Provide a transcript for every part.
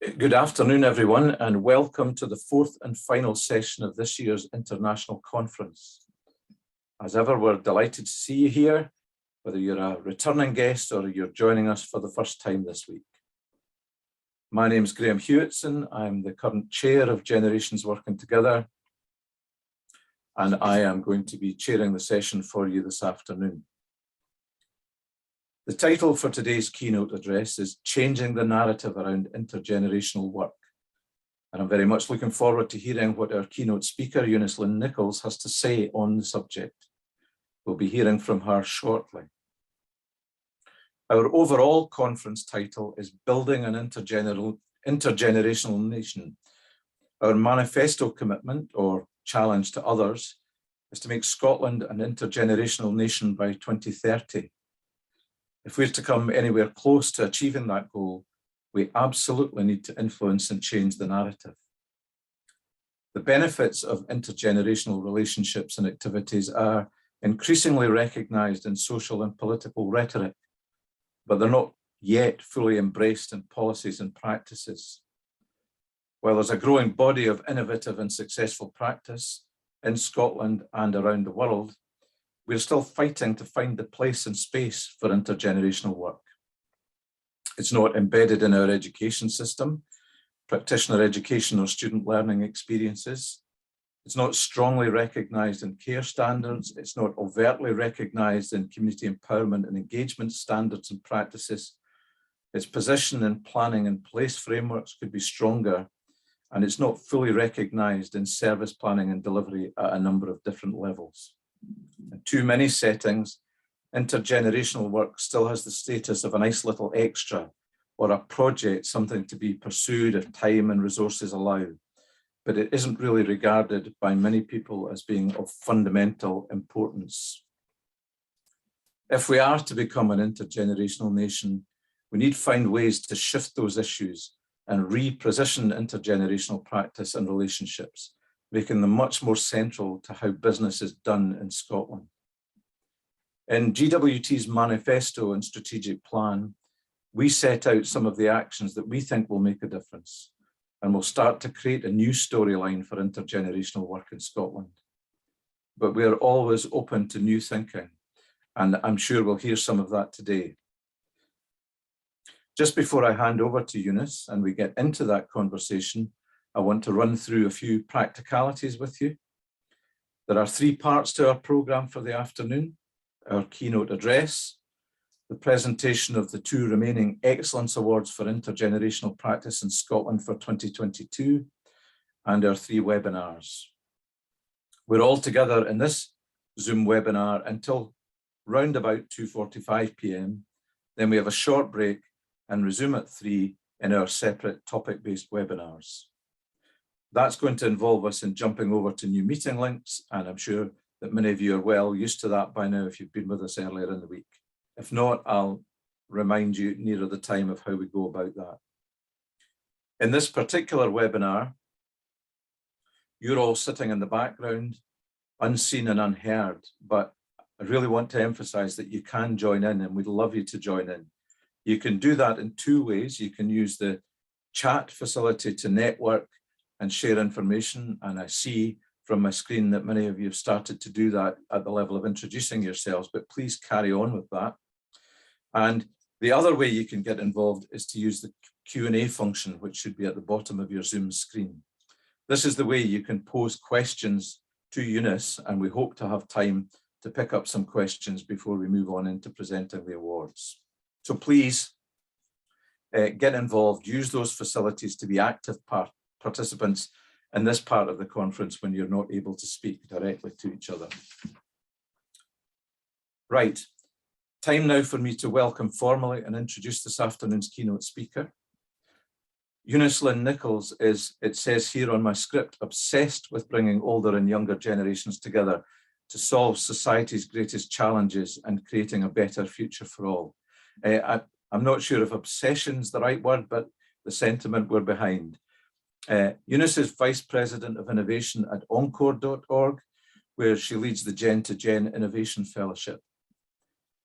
Good afternoon, everyone, and welcome to the fourth and final session of this year's International Conference. As ever, we're delighted to see you here, whether you're a returning guest or you're joining us for the first time this week. My name is Graham Hewitson. I'm the current chair of Generations Working Together, and I am going to be chairing the session for you this afternoon. The title for today's keynote address is Changing the Narrative Around Intergenerational Work. And I'm very much looking forward to hearing what our keynote speaker, Eunice Nichols, has to say on the subject. We'll be hearing from her shortly. Our overall conference title is Building an Intergenerational Nation. Our manifesto commitment, or challenge to others, is to make Scotland an intergenerational nation by 2030. If we're to come anywhere close to achieving that goal, we absolutely need to influence and change the narrative. The benefits of intergenerational relationships and activities are increasingly recognized in social and political rhetoric, but they're not yet fully embraced in policies and practices. While there's a growing body of innovative and successful practice in Scotland and around the world, we're still fighting to find the place and space for intergenerational work. It's not embedded in our education system, practitioner education or student learning experiences. It's not strongly recognized in care standards. It's not overtly recognized in community empowerment and engagement standards and practices. Its position in planning and place frameworks could be stronger, and it's not fully recognized in service planning and delivery at a number of different levels. In too many settings, intergenerational work still has the status of a nice little extra or a project, something to be pursued if time and resources allow, but it isn't really regarded by many people as being of fundamental importance. If we are to become an intergenerational nation, we need to find ways to shift those issues and reposition intergenerational practice and relationships, making them much more central to how business is done in Scotland. In GWT's manifesto and strategic plan, we set out some of the actions that we think will make a difference, and will start to create a new storyline for intergenerational work in Scotland. But we are always open to new thinking, and I'm sure we'll hear some of that today. Just before I hand over to Eunice and we get into that conversation, I want to run through a few practicalities with you. There are three parts to our programme for the afternoon: our keynote address, the presentation of the two remaining Excellence Awards for Intergenerational Practice in Scotland for 2022, and our three webinars. We're all together in this Zoom webinar until round about 2:45 p.m. Then we have a short break and resume at 3 in our separate topic-based webinars. That's going to involve us in jumping over to new meeting links, and I'm sure that many of you are well used to that by now if you've been with us earlier in the week. If not, I'll remind you nearer the time of how we go about that. In this particular webinar, you're all sitting in the background, unseen and unheard, but I really want to emphasize that you can join in, and we'd love you to join in. You can do that in two ways. You can use the chat facility to network and share information, and I see from my screen that many of you have started to do that at the level of introducing yourselves, but please carry on with that. And the other way you can get involved is to use the Q&A function, which should be at the bottom of your Zoom screen. This is the way you can pose questions to Eunice, and we hope to have time to pick up some questions before we move on into presenting the awards. So please get involved, use those facilities to be active participants in this part of the conference when you're not able to speak directly to each other. Right, time now for me to welcome formally and introduce this afternoon's keynote speaker. Eunice Nichols is, it says here on my script, obsessed with bringing older and younger generations together to solve society's greatest challenges and creating a better future for all. I'm not sure if obsession's the right word, but the sentiment we're behind. Eunice is Vice President of Innovation at Encore.org, where she leads the Gen to Gen Innovation Fellowship.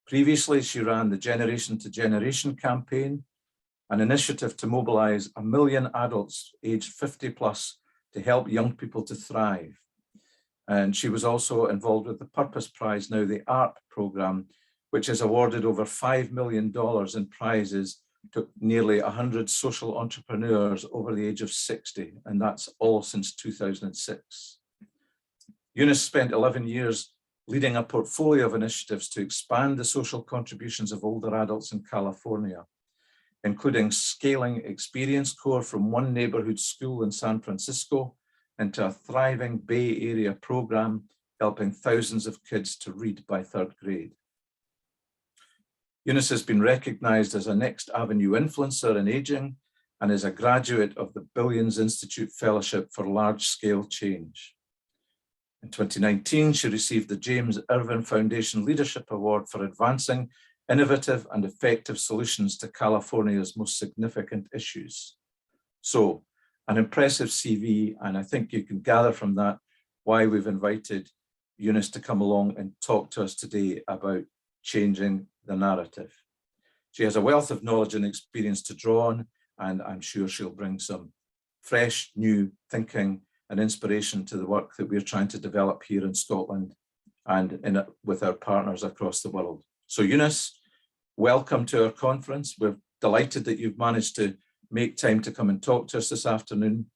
Previously, she ran the Generation to Generation campaign, an initiative to mobilize 1 million adults aged 50 plus to help young people to thrive. And she was also involved with the Purpose Prize, now the ARP program, which has awarded over $5 million in prizes to nearly 100 social entrepreneurs over the age of 60, and that's all since 2006. Eunice spent 11 years leading a portfolio of initiatives to expand the social contributions of older adults in California, including scaling Experience Corps from one neighborhood school in San Francisco into a thriving Bay Area program, helping thousands of kids to read by 3rd grade. Eunice has been recognized as a Next Avenue influencer in aging and is a graduate of the Billions Institute Fellowship for Large-Scale Change. In 2019, she received the James Irvin Foundation Leadership Award for advancing innovative and effective solutions to California's most significant issues. So, an impressive CV, and I think you can gather from that why we've invited Eunice to come along and talk to us today about changing the narrative. She has a wealth of knowledge and experience to draw on, and I'm sure she'll bring some fresh, new thinking and inspiration to the work that we're trying to develop here in Scotland and with our partners across the world. So Eunice, welcome to our conference. We're delighted that you've managed to make time to come and talk to us this afternoon,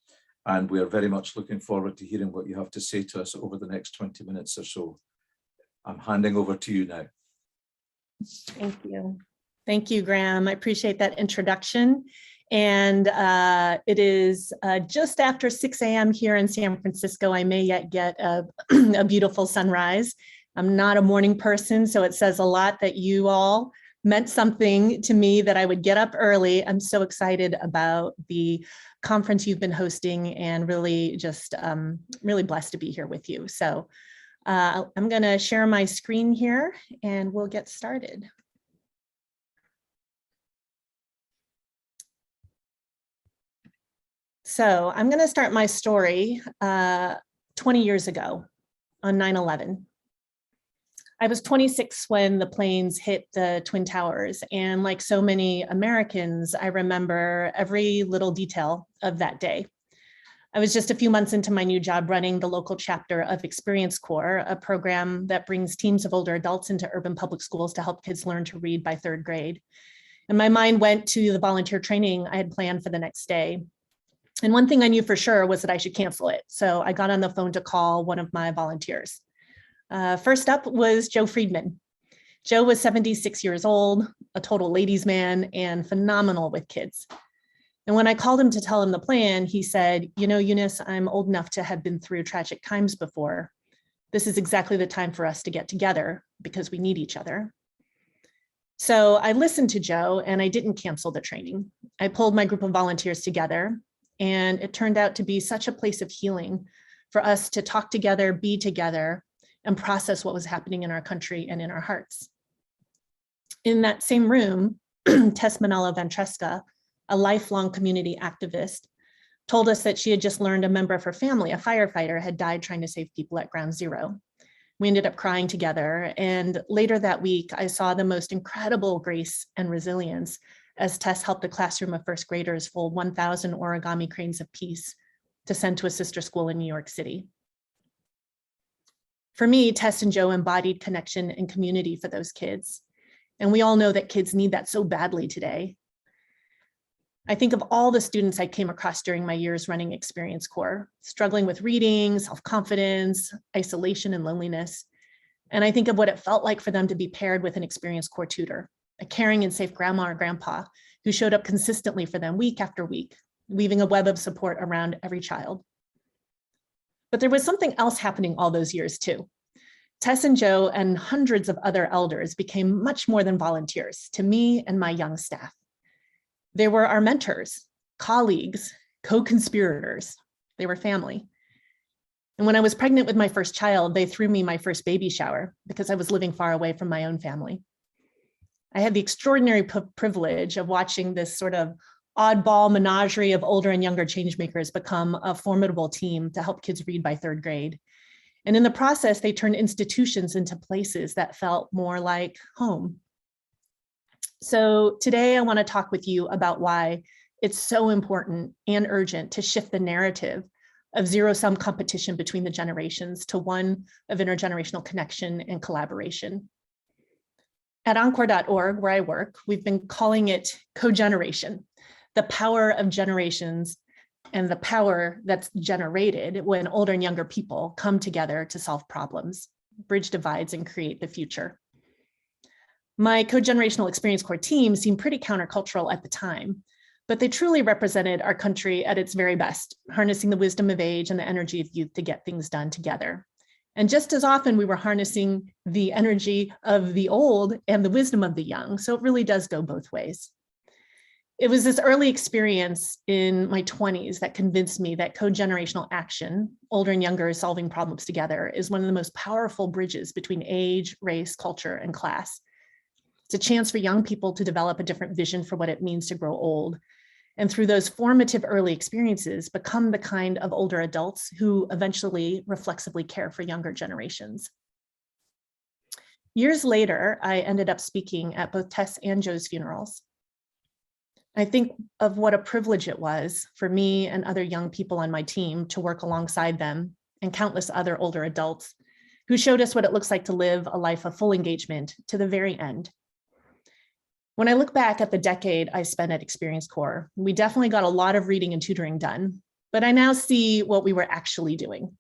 and we are very much looking forward to hearing what you have to say to us over the next 20 minutes or so. I'm handing over to you now. Thank you. Thank you, Graham. I appreciate that introduction. And it is just after 6 a.m. here in San Francisco. I may yet get a beautiful sunrise. I'm not a morning person, so it says a lot that you all meant something to me that I would get up early. I'm so excited about the conference you've been hosting and really just really blessed to be here with you. So I'm going to share my screen here and we'll get started. So I'm going to start my story 20 years ago on 9/11. I was 26 when the planes hit the Twin Towers, and like so many Americans, I remember every little detail of that day. I was just a few months into my new job running the local chapter of Experience Corps, a program that brings teams of older adults into urban public schools to help kids learn to read by 3rd grade. And my mind went to the volunteer training I had planned for the next day. And one thing I knew for sure was that I should cancel it. So I got on the phone to call one of my volunteers. First up was Joe Friedman. Joe was 76 years old, a total ladies' man, and phenomenal with kids. And when I called him to tell him the plan, he said, you know, Eunice, I'm old enough to have been through tragic times before. This is exactly the time for us to get together because we need each other. So I listened to Joe and I didn't cancel the training. I pulled my group of volunteers together, and it turned out to be such a place of healing for us to talk together, be together, and process what was happening in our country and in our hearts. In that same room, Tess Manalo-Ventresca, a lifelong community activist, told us that she had just learned a member of her family, a firefighter, had died trying to save people at Ground Zero. We ended up crying together, and later that week, I saw the most incredible grace and resilience as Tess helped a classroom of 1st graders fold 1,000 origami cranes of peace to send to a sister school in New York City. For me, Tess and Joe embodied connection and community for those kids. And we all know that kids need that so badly today. I think of all the students I came across during my years running Experience Corps, struggling with reading, self-confidence, isolation, and loneliness. And I think of what it felt like for them to be paired with an Experience Corps tutor, a caring and safe grandma or grandpa who showed up consistently for them week after week, weaving a web of support around every child. But there was something else happening all those years too. Tess and Joe and hundreds of other elders became much more than volunteers to me and my young staff. They were our mentors, colleagues, co-conspirators. They were family. And when I was pregnant with my first child, they threw me my first baby shower because I was living far away from my own family. I had the extraordinary privilege of watching this sort of oddball menagerie of older and younger changemakers become a formidable team to help kids read by 3rd grade. And in the process, they turned institutions into places that felt more like home. So today I want to talk with you about why it's so important and urgent to shift the narrative of zero-sum competition between the generations to one of intergenerational connection and collaboration. At Encore.org, where I work, we've been calling it cogeneration, the power of generations and the power that's generated when older and younger people come together to solve problems, bridge divides, and create the future. My cogenerational experience core team seemed pretty countercultural at the time, but they truly represented our country at its very best, harnessing the wisdom of age and the energy of youth to get things done together. And just as often, we were harnessing the energy of the old and the wisdom of the young. So it really does go both ways. It was this early experience in my 20s that convinced me that cogenerational action, older and younger solving problems together, is one of the most powerful bridges between age, race, culture, and class. It's a chance for young people to develop a different vision for what it means to grow old. And through those formative early experiences, become the kind of older adults who eventually reflexively care for younger generations. Years later, I ended up speaking at both Tess and Joe's funerals. I think of what a privilege it was for me and other young people on my team to work alongside them and countless other older adults who showed us what it looks like to live a life of full engagement to the very end. When I look back at the decade I spent at Experience Core, we definitely got a lot of reading and tutoring done, but I now see what we were actually doing.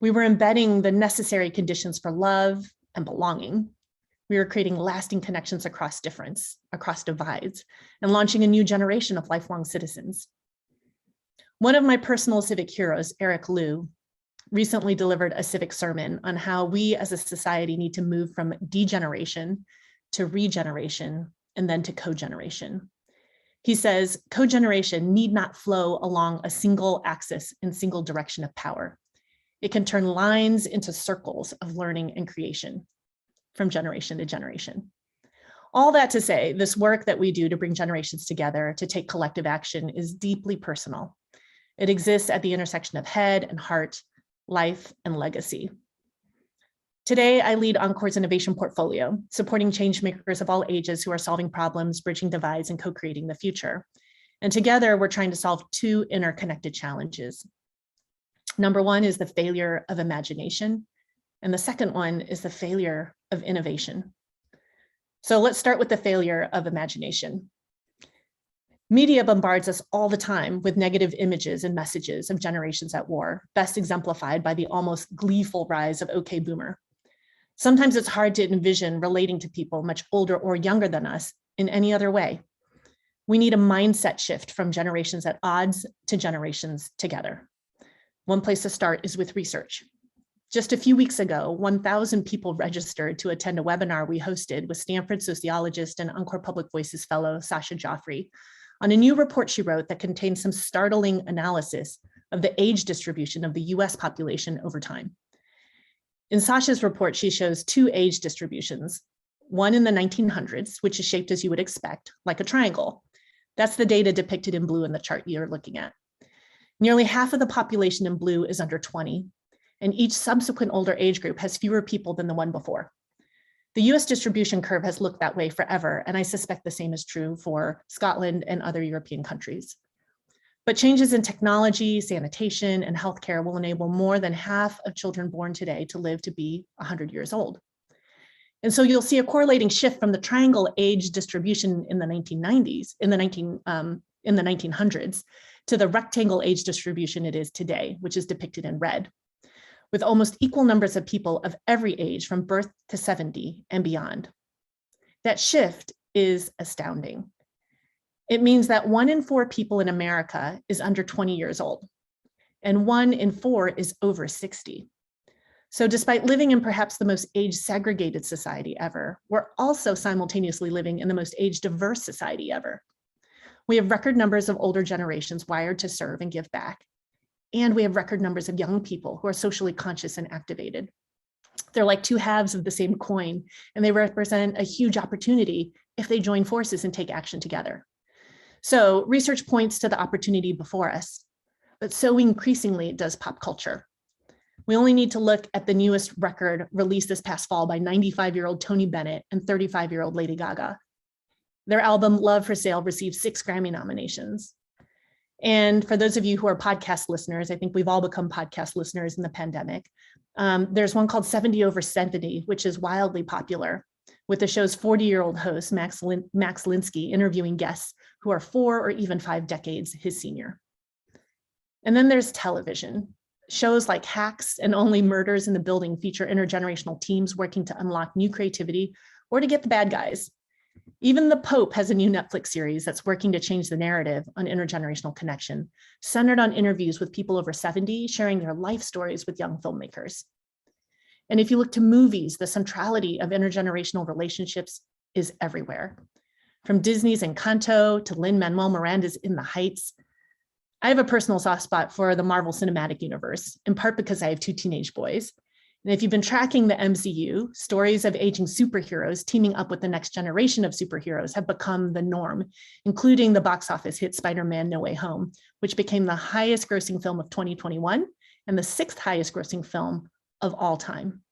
We were embedding the necessary conditions for love and belonging. We were creating lasting connections across difference, across divides, and launching a new generation of lifelong citizens. One of my personal civic heroes, Eric Liu, recently delivered a civic sermon on how we as a society need to move from degeneration to regeneration and then to cogeneration. He says, cogeneration need not flow along a single axis and single direction of power. It can turn lines into circles of learning and creation from generation to generation. All that to say, this work that we do to bring generations together to take collective action is deeply personal. It exists at the intersection of head and heart, life and legacy. Today, I lead Encore's innovation portfolio, supporting change makers of all ages who are solving problems, bridging divides, and co-creating the future. And together, we're trying to solve two interconnected challenges. Number one is the failure of imagination, and the second one is the failure of innovation. So let's start with the failure of imagination. Media bombards us all the time with negative images and messages of generations at war, best exemplified by the almost gleeful rise of OK Boomer. Sometimes it's hard to envision relating to people much older or younger than us in any other way. We need a mindset shift from generations at odds to generations together. One place to start is with research. Just a few weeks ago, 1,000 people registered to attend a webinar we hosted with Stanford sociologist and Encore Public Voices fellow Sasha Joffrey on a new report she wrote that contains some startling analysis of the age distribution of the US population over time. In Sasha's report, she shows two age distributions, one in the 1900s, which is shaped as you would expect, like a triangle. That's the data depicted in blue in the chart you're looking at. Nearly half of the population in blue is under 20, and each subsequent older age group has fewer people than the one before. The US distribution curve has looked that way forever, and I suspect the same is true for Scotland and other European countries. But changes in technology, sanitation, and healthcare will enable more than half of children born today to live to be 100 years old. And so you'll see a correlating shift from the triangle age distribution in the 1990s, in the 1900s, to the rectangle age distribution it is today, which is depicted in red, with almost equal numbers of people of every age from birth to 70 and beyond. That shift is astounding. It means that 1 in 4 people in America is under 20 years old, and 1 in 4 is over 60. So despite living in perhaps the most age-segregated society ever, we're also simultaneously living in the most age-diverse society ever. We have record numbers of older generations wired to serve and give back, and we have record numbers of young people who are socially conscious and activated. They're like two halves of the same coin, and they represent a huge opportunity if they join forces and take action together. So research points to the opportunity before us, but so increasingly does pop culture. We only need to look at the newest record released this past fall by 95-year-old Tony Bennett and 35-year-old Lady Gaga. Their album Love for Sale received 6 Grammy nominations. And for those of you who are podcast listeners, I think we've all become podcast listeners in the pandemic. There's one called 70 Over 70, which is wildly popular, with the show's 40-year-old host, Max Linsky, interviewing guests who are 4 or even 5 decades his senior. And then there's television. Shows like Hacks and Only Murders in the Building feature intergenerational teams working to unlock new creativity or to get the bad guys. Even the Pope has a new Netflix series that's working to change the narrative on intergenerational connection, centered on interviews with people over 70, sharing their life stories with young filmmakers. And if you look to movies, the centrality of intergenerational relationships is everywhere. From Disney's Encanto to Lin-Manuel Miranda's In the Heights. I have a personal soft spot for the Marvel Cinematic Universe, in part because I have 2 teenage boys. And if you've been tracking the MCU, stories of aging superheroes teaming up with the next generation of superheroes have become the norm, including the box office hit Spider-Man: No Way Home, which became the highest grossing film of 2021 and the 6th highest grossing film of all time.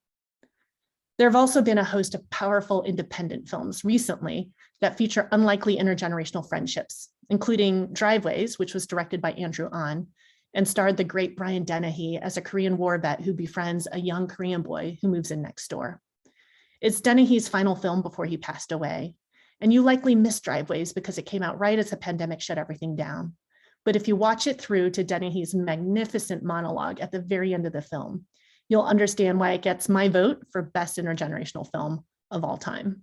There have also been a host of powerful independent films recently that feature unlikely intergenerational friendships, including Driveways, which was directed by Andrew Ahn, and starred the great Brian Dennehy as a Korean War vet who befriends a young Korean boy who moves in next door. It's Dennehy's final film before he passed away, and you likely missed Driveways because it came out right as the pandemic shut everything down. But if you watch it through to Dennehy's magnificent monologue at the very end of the film, you'll understand why it gets my vote for best intergenerational film of all time.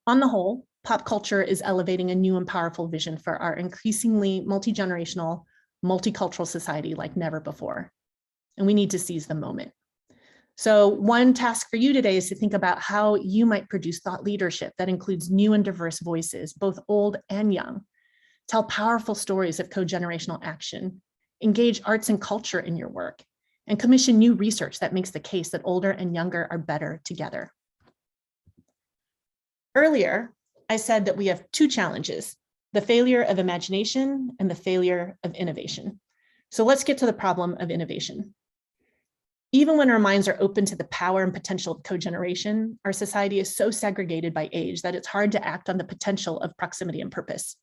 On the whole, pop culture is elevating a new and powerful vision for our increasingly multi-generational, multicultural society like never before. And we need to seize the moment. So one task for you today is to think about how you might produce thought leadership that includes new and diverse voices, both old and young. Tell powerful stories of co-generational action, engage arts and culture in your work, and commission new research that makes the case that older and younger are better together. Earlier, I said that we have 2 challenges, the failure of imagination and the failure of innovation. So let's get to the problem of innovation. Even when our minds are open to the power and potential of co-generation, our society is so segregated by age that it's hard to act on the potential of proximity and purpose.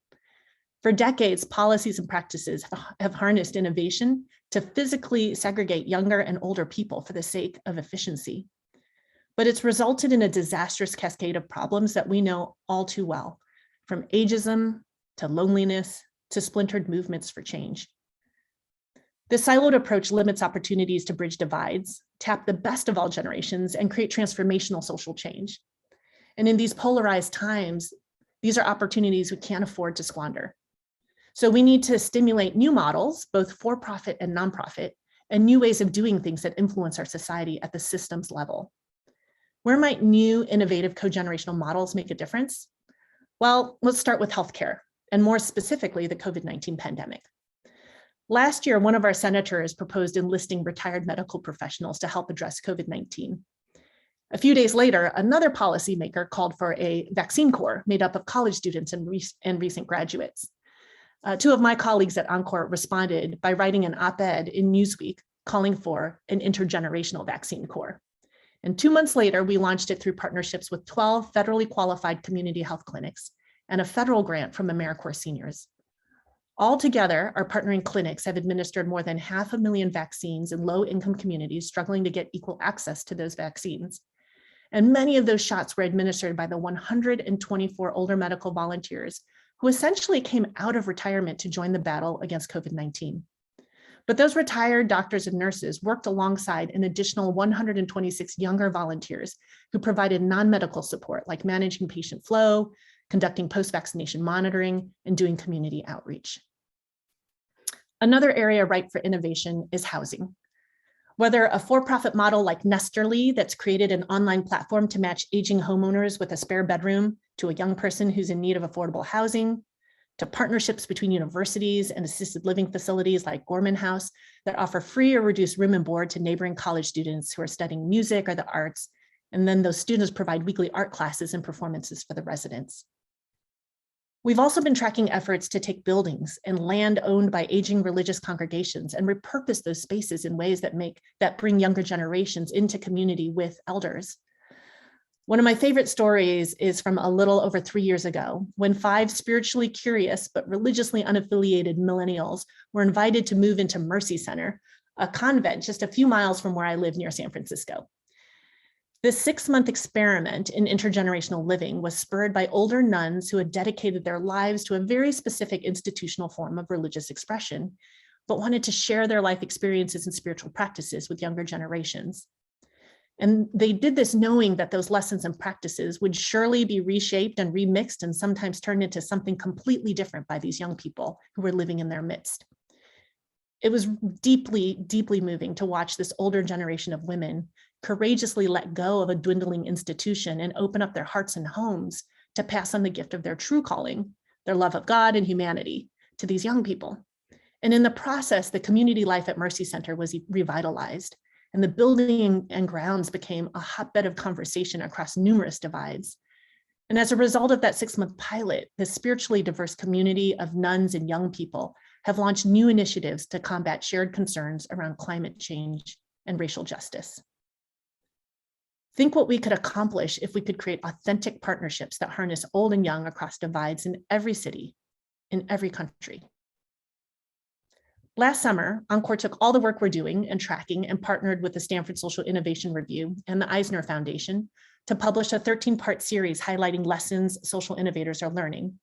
For decades, policies and practices have harnessed innovation to physically segregate younger and older people for the sake of efficiency. But it's resulted in a disastrous cascade of problems that we know all too well, from ageism to loneliness to splintered movements for change. This siloed approach limits opportunities to bridge divides, tap the best of all generations, and create transformational social change. And in these polarized times, these are opportunities we can't afford to squander. So we need to stimulate new models, both for-profit and nonprofit, and new ways of doing things that influence our society at the systems level. Where might new, innovative co-generational models make a difference? Well, let's start with healthcare, and more specifically, the COVID-19 pandemic. Last year, one of our senators proposed enlisting retired medical professionals to help address COVID-19. A few days later, another policymaker called for a vaccine corps made up of college students and recent graduates. 2 of my colleagues at Encore responded by writing an op-ed in Newsweek calling for an intergenerational vaccine corps. And 2 months later, we launched it through partnerships with 12 federally qualified community health clinics and a federal grant from AmeriCorps Seniors. Altogether, our partnering clinics have administered more than 500,000 vaccines in low-income communities struggling to get equal access to those vaccines. And many of those shots were administered by the 124 older medical volunteers who essentially came out of retirement to join the battle against COVID-19. But those retired doctors and nurses worked alongside an additional 126 younger volunteers who provided non-medical support, like managing patient flow, conducting post-vaccination monitoring, and doing community outreach. Another area ripe for innovation is housing. Whether a for-profit model like Nesterly that's created an online platform to match aging homeowners with a spare bedroom to a young person who's in need of affordable housing, to partnerships between universities and assisted living facilities like Gorman House that offer free or reduced room and board to neighboring college students who are studying music or the arts, and then those students provide weekly art classes and performances for the residents. We've also been tracking efforts to take buildings and land owned by aging religious congregations and repurpose those spaces in ways that bring younger generations into community with elders. One of my favorite stories is from a little over 3 years ago, when 5 spiritually curious but religiously unaffiliated millennials were invited to move into Mercy Center, a convent just a few miles from where I live near San Francisco. This 6-month experiment in intergenerational living was spurred by older nuns who had dedicated their lives to a very specific institutional form of religious expression, but wanted to share their life experiences and spiritual practices with younger generations. And they did this knowing that those lessons and practices would surely be reshaped and remixed and sometimes turned into something completely different by these young people who were living in their midst. It was deeply, deeply moving to watch this older generation of women courageously let go of a dwindling institution and open up their hearts and homes to pass on the gift of their true calling, their love of God and humanity, to these young people. And in the process, the community life at Mercy Center was revitalized, and the building and grounds became a hotbed of conversation across numerous divides. And as a result of that 6-month pilot, the spiritually diverse community of nuns and young people have launched new initiatives to combat shared concerns around climate change and racial justice. Think what we could accomplish if we could create authentic partnerships that harness old and young across divides in every city, in every country. Last summer, Encore took all the work we're doing and tracking and partnered with the Stanford Social Innovation Review and the Eisner Foundation to publish a 13-part series highlighting lessons social innovators are learning,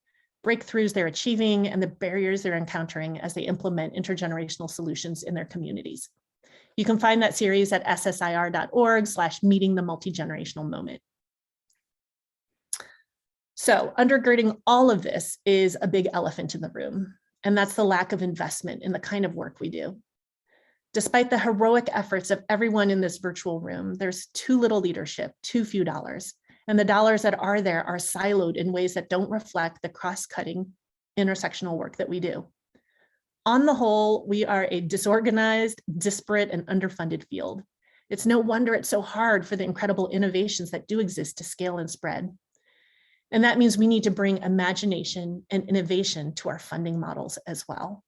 breakthroughs they're achieving, and the barriers they're encountering as they implement intergenerational solutions in their communities. You can find that series at ssir.org/meeting the multi-generational moment. So undergirding all of this is a big elephant in the room, and that's the lack of investment in the kind of work we do. Despite the heroic efforts of everyone in this virtual room, there's too little leadership, too few dollars, and the dollars that are there are siloed in ways that don't reflect the cross-cutting intersectional work that we do. On the whole, we are a disorganized, disparate, and underfunded field. It's no wonder it's so hard for the incredible innovations that do exist to scale and spread. And that means we need to bring imagination and innovation to our funding models as well.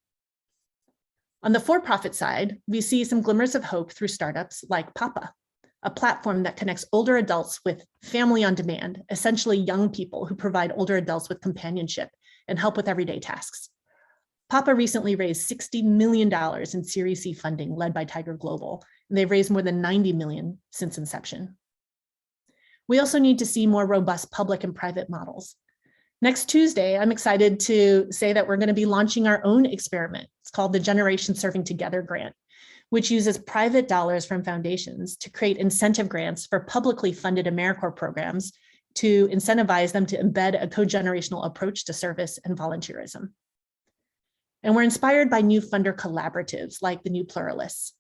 On the for-profit side, we see some glimmers of hope through startups like Papa, a platform that connects older adults with family on demand, essentially young people who provide older adults with companionship and help with everyday tasks. Papa recently raised $60 million in Series C funding led by Tiger Global, and they've raised more than $90 million since inception. We also need to see more robust public and private models. Next Tuesday, I'm excited to say that we're going to be launching our own experiment. It's called the Generation Serving Together Grant, which uses private dollars from foundations to create incentive grants for publicly funded AmeriCorps programs to incentivize them to embed a co-generational approach to service and volunteerism. And we're inspired by new funder collaboratives like the New Pluralists,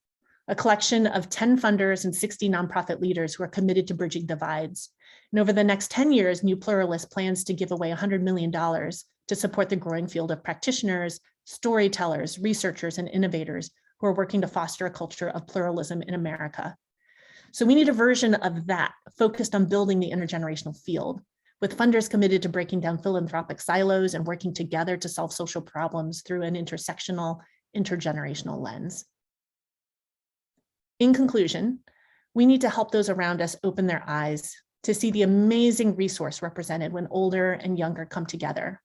a collection of 10 funders and 60 nonprofit leaders who are committed to bridging divides. And over the next 10 years, New Pluralist plans to give away $100 million to support the growing field of practitioners, storytellers, researchers, and innovators who are working to foster a culture of pluralism in America. So we need a version of that focused on building the intergenerational field, with funders committed to breaking down philanthropic silos and working together to solve social problems through an intersectional, intergenerational lens. In conclusion, we need to help those around us open their eyes to see the amazing resource represented when older and younger come together.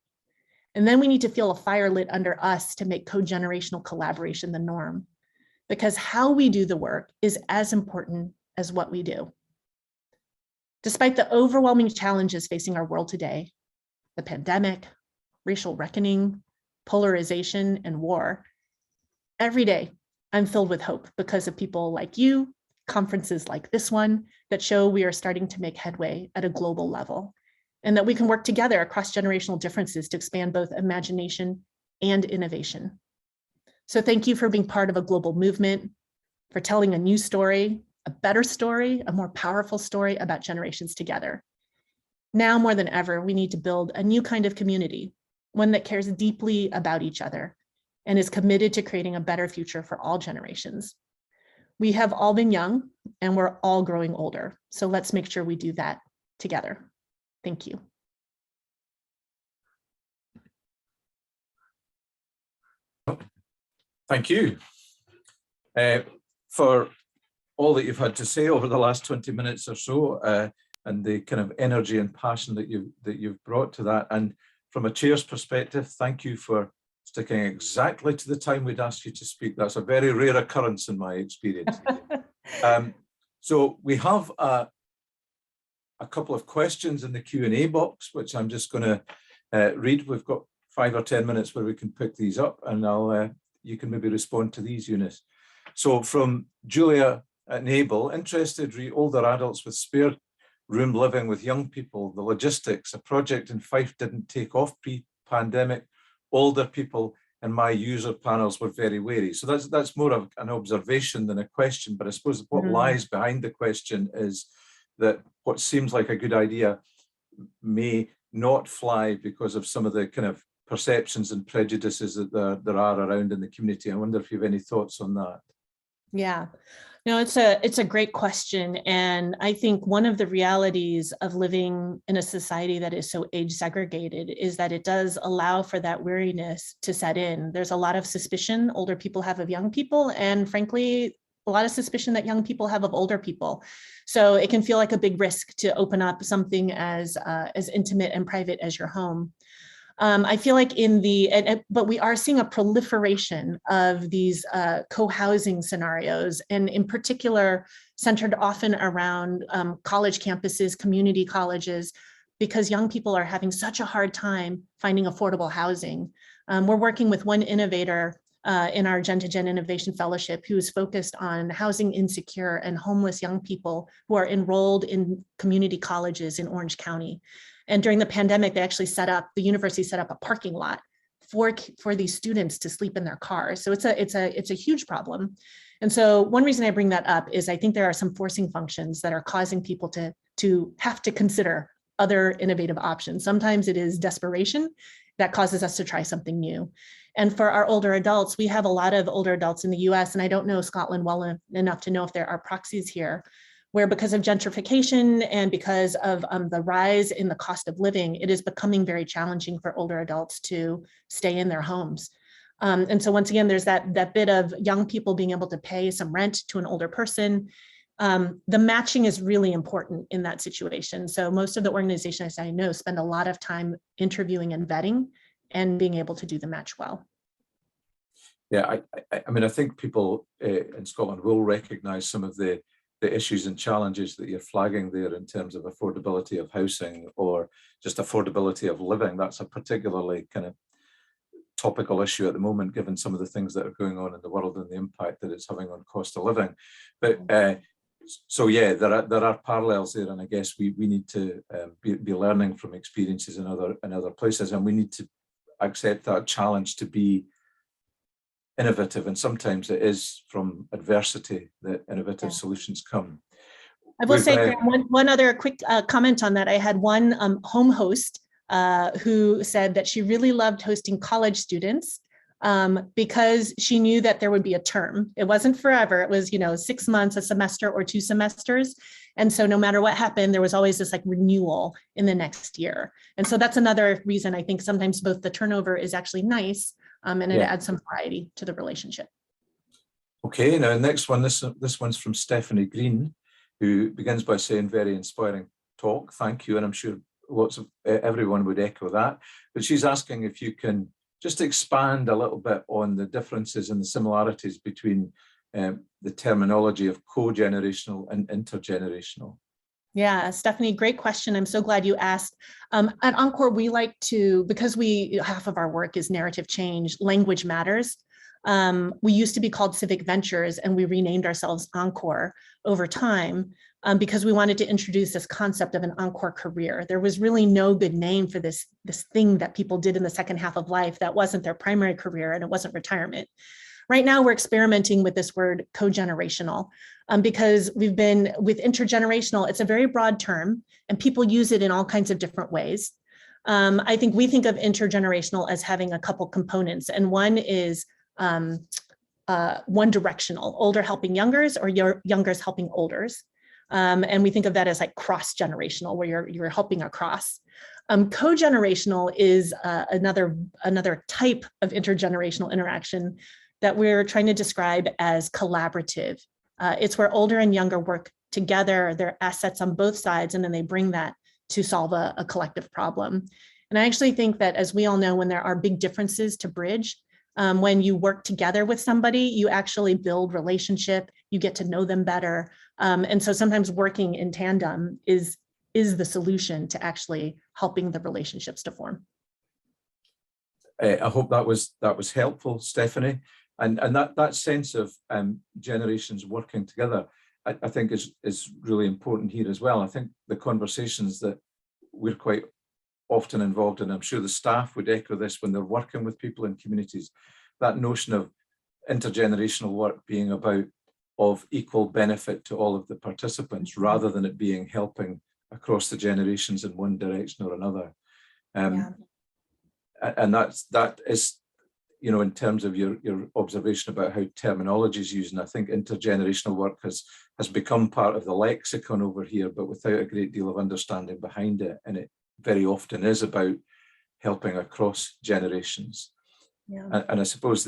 And then we need to feel a fire lit under us to make co-generational collaboration the norm, because how we do the work is as important as what we do. Despite the overwhelming challenges facing our world today, the pandemic, racial reckoning, polarization, and war, every day I'm filled with hope because of people like you, conferences like this one that show we are starting to make headway at a global level, and that we can work together across generational differences to expand both imagination and innovation. So thank you for being part of a global movement, for telling a new story, a better story, a more powerful story about generations together. Now more than ever, we need to build a new kind of community, one that cares deeply about each other and is committed to creating a better future for all generations. We have all been young and we're all growing older. So let's make sure we do that together. Thank you. Thank you for all that you've had to say over the last 20 minutes or so. and the kind of energy and passion that you've brought to that. And from a chair's perspective, thank you for sticking exactly to the time we'd asked you to speak. That's a very rare occurrence in my experience. So we have a couple of questions in the Q&A box, which I'm just going to read. We've got 5 or 10 minutes where we can pick these up, and you can maybe respond to these, Eunice. So from Julia at Nable, interested older adults with spare room living with young people, the logistics, a project in Fife didn't take off pre-pandemic. Older people in my user panels were very wary. So that's more of an observation than a question, but I suppose what lies behind the question is that what seems like a good idea may not fly because of some of the kind of perceptions and prejudices that there are around in the community. I wonder if you have any thoughts on that. Yeah, no, it's a great question. And I think one of the realities of living in a society that is so age segregated is that it does allow for that weariness to set in. There's a lot of suspicion older people have of young people, and frankly, a lot of suspicion that young people have of older people. So it can feel like a big risk to open up something as intimate and private as your home. I feel like but we are seeing a proliferation of these co-housing scenarios, and in particular, centered often around college campuses, community colleges, because young people are having such a hard time finding affordable housing. We're working with one innovator in our Gen to Gen Innovation Fellowship who is focused on housing insecure and homeless young people who are enrolled in community colleges in Orange County. And during the pandemic, the university set up a parking lot for these students to sleep in their cars. So it's a huge problem. And so one reason I bring that up is I think there are some forcing functions that are causing people to have to consider other innovative options. Sometimes it is desperation that causes us to try something new. And for our older adults, we have a lot of older adults in the US, and I don't know Scotland well enough to know if there are proxies here, where because of gentrification and because of the rise in the cost of living, it is becoming very challenging for older adults to stay in their homes. And so once again, there's that bit of young people being able to pay some rent to an older person. The matching is really important in that situation. So most of the organizations I know spend a lot of time interviewing and vetting and being able to do the match well. Yeah, I mean, I think people in Scotland will recognise some of the issues and challenges that you're flagging there in terms of affordability of housing or just affordability of living. That's a particularly kind of topical issue at the moment, given some of the things that are going on in the world and the impact that it's having on cost of living. But so yeah, there are parallels there, and I guess we need to be learning from experiences in other places, and we need to accept that challenge to be innovative, and sometimes it is from adversity that innovative solutions come. I will say, Graham, one other quick comment on that. I had one home host who said that she really loved hosting college students because she knew that there would be a term. It wasn't forever. It was, 6 months, a semester, or 2 semesters. And so no matter what happened, there was always this like renewal in the next year. And so that's another reason I think sometimes both the turnover is actually nice and it adds some variety to the relationship. Okay, now next one, this one's from Stephanie Green, who begins by saying, very inspiring talk, thank you. And I'm sure everyone would echo that. But she's asking if you can just expand a little bit on the differences and the similarities between the terminology of co-generational and intergenerational. Yeah, Stephanie, great question. I'm so glad you asked. At Encore, we like to, because half of our work is narrative change, language matters. We used to be called Civic Ventures, and we renamed ourselves Encore over time because we wanted to introduce this concept of an Encore career. There was really no good name for this thing that people did in the second half of life that wasn't their primary career and it wasn't retirement. Right now, we're experimenting with this word co-generational because we've been with intergenerational. It's a very broad term and people use it in all kinds of different ways. I think we think of intergenerational as having a couple components, and one is one directional, older helping youngers or youngers helping olders. And we think of that as like cross-generational, where you're helping across. Co-generational is another type of intergenerational interaction that we're trying to describe as collaborative. It's where older and younger work together their assets on both sides, and then they bring that to solve a collective problem. And I actually think that, as we all know, when there are big differences to bridge, when you work together with somebody, you actually build relationship, you get to know them better. And so sometimes working in tandem is the solution to actually helping the relationships to form. I hope that was helpful, Stephanie. And that sense of generations working together, I think is really important here as well. I think the conversations that we're quite often involved in, I'm sure the staff would echo this when they're working with people in communities, that notion of intergenerational work being of equal benefit to all of the participants, rather than it being helping across the generations in one direction or another. And that is, you know, in terms of your observation about how terminology is used, and I think intergenerational work has become part of the lexicon over here, but without a great deal of understanding behind it. And it very often is about helping across generations. And I suppose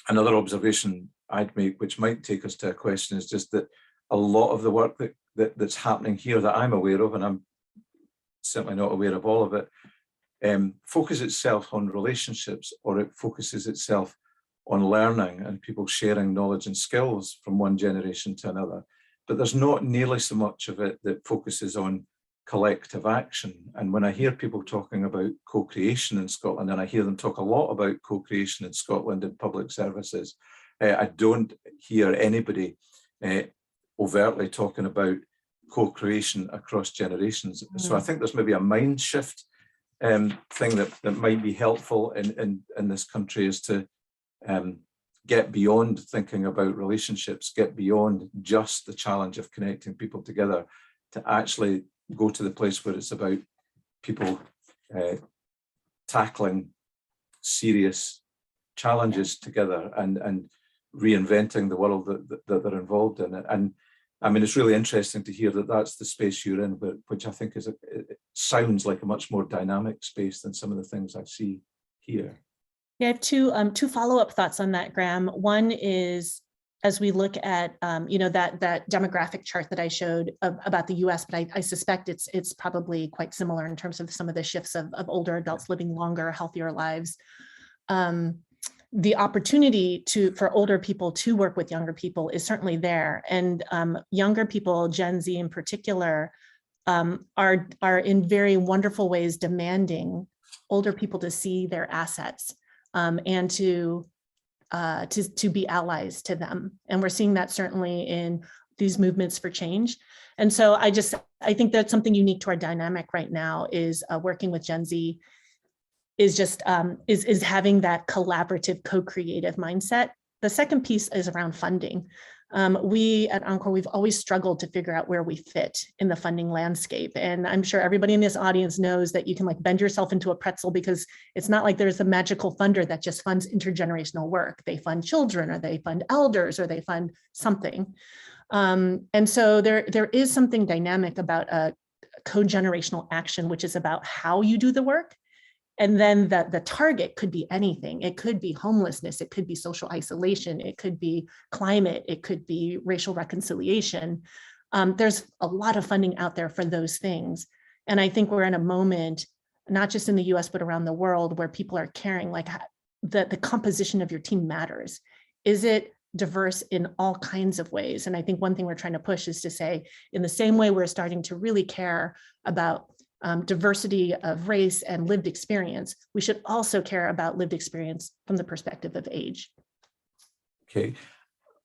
another observation I'd make, which might take us to a question, is just that a lot of the work that's happening here that I'm aware of, and I'm certainly not aware of all of it, focuses itself on relationships, or it focuses itself on learning and people sharing knowledge and skills from one generation to another. But there's not nearly so much of it that focuses on collective action. And when I hear people talking about co-creation in Scotland, and I hear them talk a lot about co-creation in Scotland in public services, I don't hear anybody overtly talking about co-creation across generations. So I think there's maybe a mind shift thing that might be helpful in this country, is to get beyond thinking about relationships, get beyond just the challenge of connecting people together, to actually go to the place where it's about people tackling serious challenges together and reinventing the world that they're involved in. And I mean, it's really interesting to hear that that's the space you're in, but which I think it sounds like a much more dynamic space than some of the things I see here. Yeah, I have two follow-up thoughts on that, Graham. One is, as we look at that demographic chart that I showed about the US, but I suspect it's probably quite similar in terms of some of the shifts of older adults living longer, healthier lives. The opportunity for older people to work with younger people is certainly there. And younger people, Gen Z in particular, are in very wonderful ways demanding older people to see their assets and to be allies to them. And we're seeing that certainly in these movements for change. And so I think that's something unique to our dynamic right now, is working with Gen Z is just is having that collaborative, co-creative mindset. The second piece is around funding. We at Encore, we've always struggled to figure out where we fit in the funding landscape. And I'm sure everybody in this audience knows that you can like bend yourself into a pretzel, because it's not like there's a magical funder that just funds intergenerational work. They fund children, or they fund elders, or they fund something. And so there is something dynamic about a co-generational action, which is about how you do the work. And then the target could be anything. It could be homelessness, it could be social isolation, it could be climate, it could be racial reconciliation. There's a lot of funding out there for those things. And I think we're in a moment, not just in the US, but around the world, where people are caring, like the composition of your team matters. Is it diverse in all kinds of ways? And I think one thing we're trying to push is to say, in the same way we're starting to really care about diversity of race and lived experience, we should also care about lived experience from the perspective of age. Okay,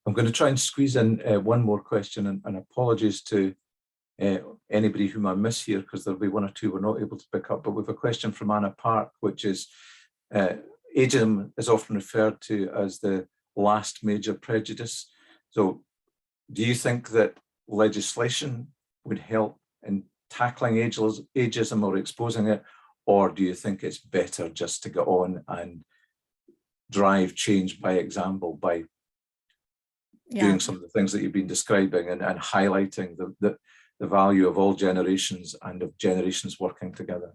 I'm going to try and squeeze in one more question, and apologies to anybody whom I miss here, because there'll be one or two we're not able to pick up, but we have a question from Anna Park, which is, ageism is often referred to as the last major prejudice. So do you think that legislation would help in tackling ageism or exposing it, or do you think it's better just to go on and drive change by example, by doing some of the things that you've been describing, and highlighting the value of all generations and of generations working together?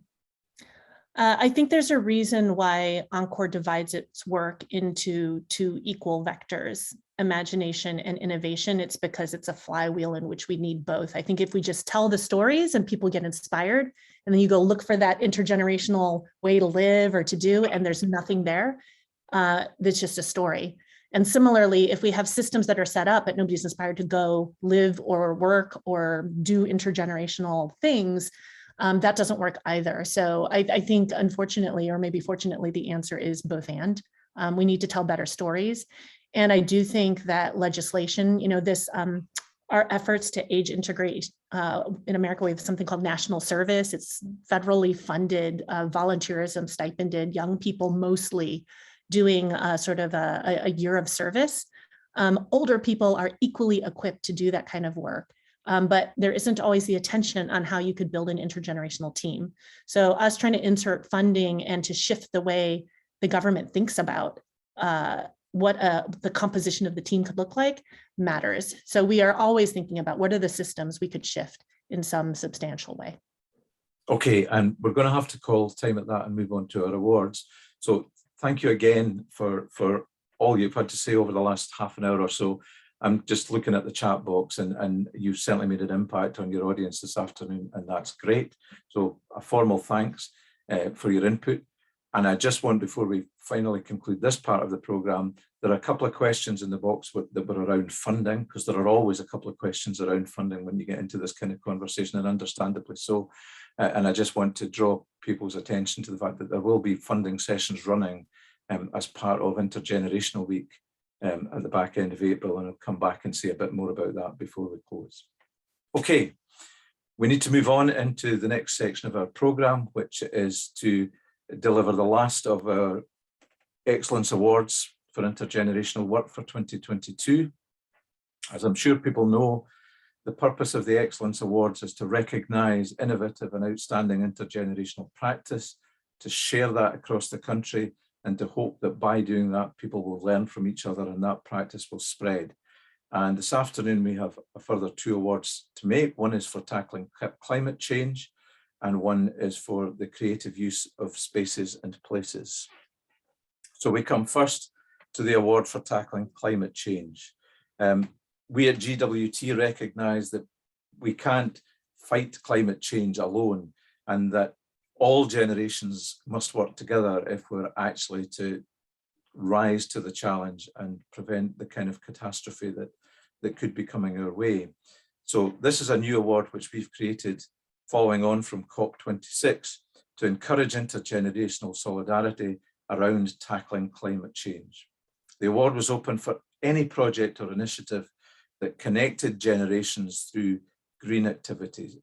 I think there's a reason why Encore divides its work into two equal vectors. imagination and innovation, it's because it's a flywheel in which we need both. I think if we just tell the stories and people get inspired, and then you go look for that intergenerational way to live or to do, and there's nothing there, that's just a story. And similarly, if we have systems that are set up but nobody's inspired to go live or work or do intergenerational things, that doesn't work either. So I think, unfortunately, or maybe fortunately, the answer is both and. We need to tell better stories. And I do think that legislation, our efforts to age integrate, in America, we have something called national service. It's federally funded, volunteerism, stipended, young people mostly doing sort of a year of service. Older people are equally equipped to do that kind of work. But there isn't always the attention on how you could build an intergenerational team. So us trying to insert funding and to shift the way the government thinks about what the composition of the team could look like matters. So we are always thinking about what are the systems we could shift in some substantial way. Okay, and we're going to have to call time at that and move on to our awards. So thank you again for all you've had to say over the last half an hour or so. I'm just looking at the chat box, and you've certainly made an impact on your audience this afternoon, and that's great. So a formal thanks for your input. And I just want, before we finally conclude this part of the programme, there are a couple of questions in the box that were around funding, because there are always a couple of questions around funding when you get into this kind of conversation, and understandably so. And I just want to draw people's attention to the fact that there will be funding sessions running as part of Intergenerational Week at the back end of April, and I'll come back and say a bit more about that before we close. Okay, we need to move on into the next section of our programme, which is to deliver the last of our Excellence Awards for Intergenerational Work for 2022. As I'm sure people know, the purpose of the Excellence Awards is to recognise innovative and outstanding intergenerational practice, to share that across the country, and to hope that by doing that, people will learn from each other and that practice will spread. And this afternoon, we have a further 2 awards to make. One is for tackling climate change, and one is for the creative use of spaces and places. So we come first to the award for tackling climate change. We at GWT recognise that we can't fight climate change alone, and that all generations must work together if we're actually to rise to the challenge and prevent the kind of catastrophe that could be coming our way. So this is a new award which we've created following on from COP26 to encourage intergenerational solidarity around tackling climate change. The award was open for any project or initiative that connected generations through green activities,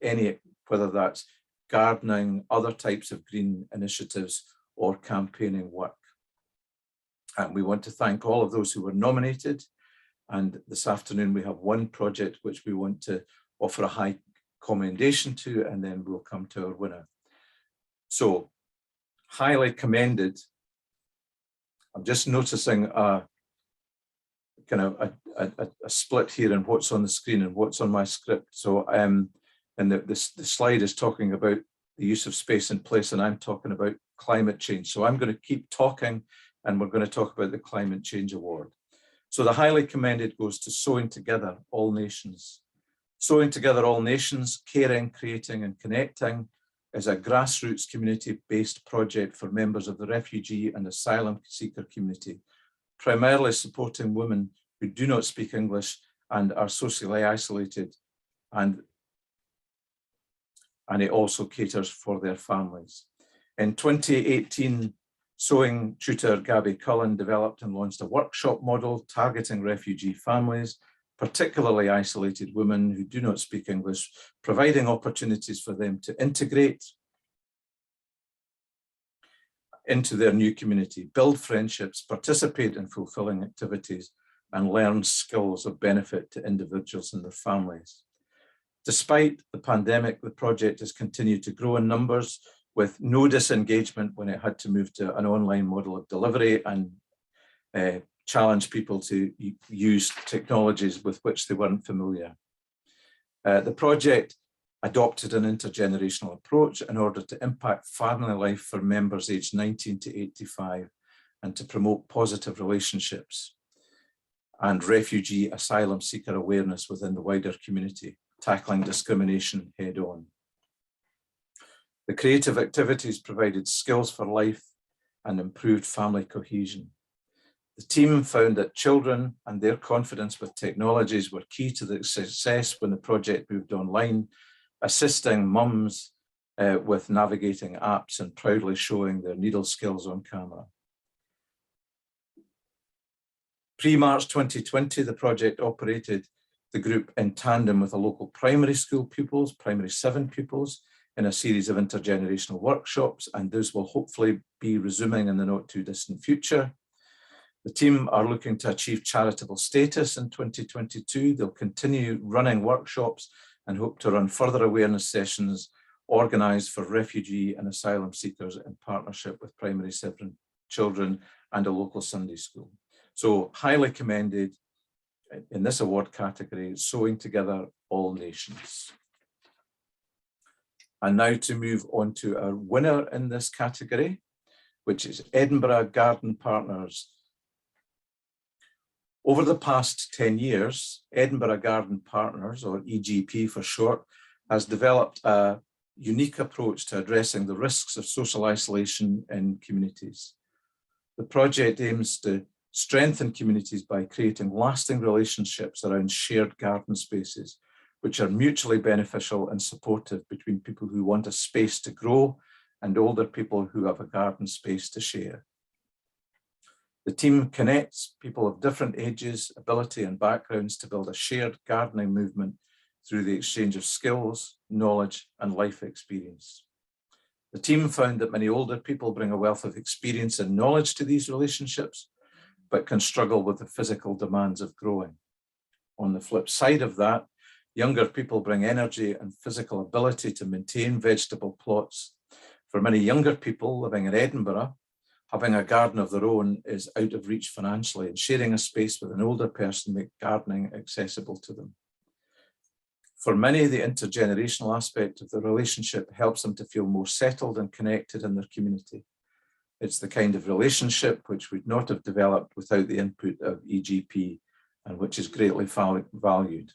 whether that's gardening, other types of green initiatives, or campaigning work. And we want to thank all of those who were nominated. And this afternoon we have one project which we want to offer a high commendation to, and then we'll come to our winner. So, highly commended. I'm just noticing a kind of a split here in what's on the screen and what's on my script. So, and the slide is talking about the use of space and place, and I'm talking about climate change. So I'm going to keep talking, and we're going to talk about the Climate Change Award. So the highly commended goes to Sewing Together All Nations. Sewing Together All Nations, Caring, Creating and Connecting is a grassroots community-based project for members of the refugee and asylum seeker community, primarily supporting women who do not speak English and are socially isolated, and it also caters for their families. In 2018, sewing tutor Gabby Cullen developed and launched a workshop model targeting refugee families, particularly isolated women who do not speak English, providing opportunities for them to integrate into their new community, build friendships, participate in fulfilling activities, and learn skills of benefit to individuals and their families. Despite the pandemic, the project has continued to grow in numbers, with no disengagement when it had to move to an online model of delivery and challenge people to use technologies with which they weren't familiar. The project adopted an intergenerational approach in order to impact family life for members aged 19 to 85 and to promote positive relationships. and refugee asylum seeker awareness within the wider community, tackling discrimination head on. The creative activities provided skills for life and improved family cohesion. The team found that children and their confidence with technologies were key to the success when the project moved online, assisting mums with navigating apps and proudly showing their needle skills on camera. Pre-March 2020, the project operated the group in tandem with a local primary school pupils, primary 7 pupils, in a series of intergenerational workshops, and those will hopefully be resuming in the not too distant future. The team are looking to achieve charitable status in 2022. They'll continue running workshops and hope to run further awareness sessions organised for refugee and asylum seekers in partnership with primary 7 children and a local Sunday school. So highly commended in this award category, Sewing Together All Nations. And now to move on to our winner in this category, which is Edinburgh Garden Partners. Over the past 10 years, Edinburgh Garden Partners, or EGP for short, has developed a unique approach to addressing the risks of social isolation in communities. The project aims to strengthen communities by creating lasting relationships around shared garden spaces, which are mutually beneficial and supportive between people who want a space to grow and older people who have a garden space to share. The team connects people of different ages, ability and backgrounds to build a shared gardening movement through the exchange of skills, knowledge and life experience. The team found that many older people bring a wealth of experience and knowledge to these relationships, but can struggle with the physical demands of growing. On the flip side of that, younger people bring energy and physical ability to maintain vegetable plots. For many younger people living in Edinburgh, having a garden of their own is out of reach financially, and sharing a space with an older person makes gardening accessible to them. For many, the intergenerational aspect of the relationship helps them to feel more settled and connected in their community. It's the kind of relationship which would not have developed without the input of EGP, and which is greatly valued.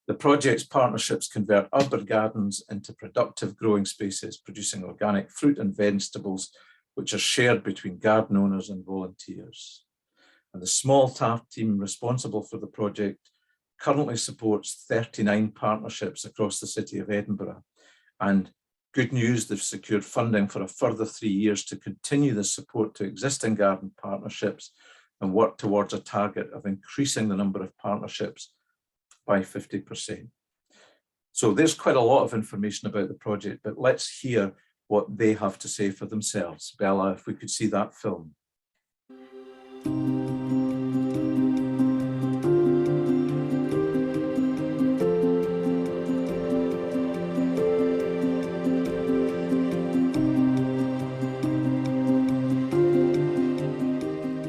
The project's partnerships convert urban gardens into productive growing spaces, producing organic fruit and vegetables, which are shared between garden owners and volunteers. And the small staff team responsible for the project currently supports 39 partnerships across the city of Edinburgh. And good news, they've secured funding for a further 3 years to continue the support to existing garden partnerships and work towards a target of increasing the number of partnerships by 50%. So there's quite a lot of information about the project, but let's hear what they have to say for themselves. Bella, if we could see that film.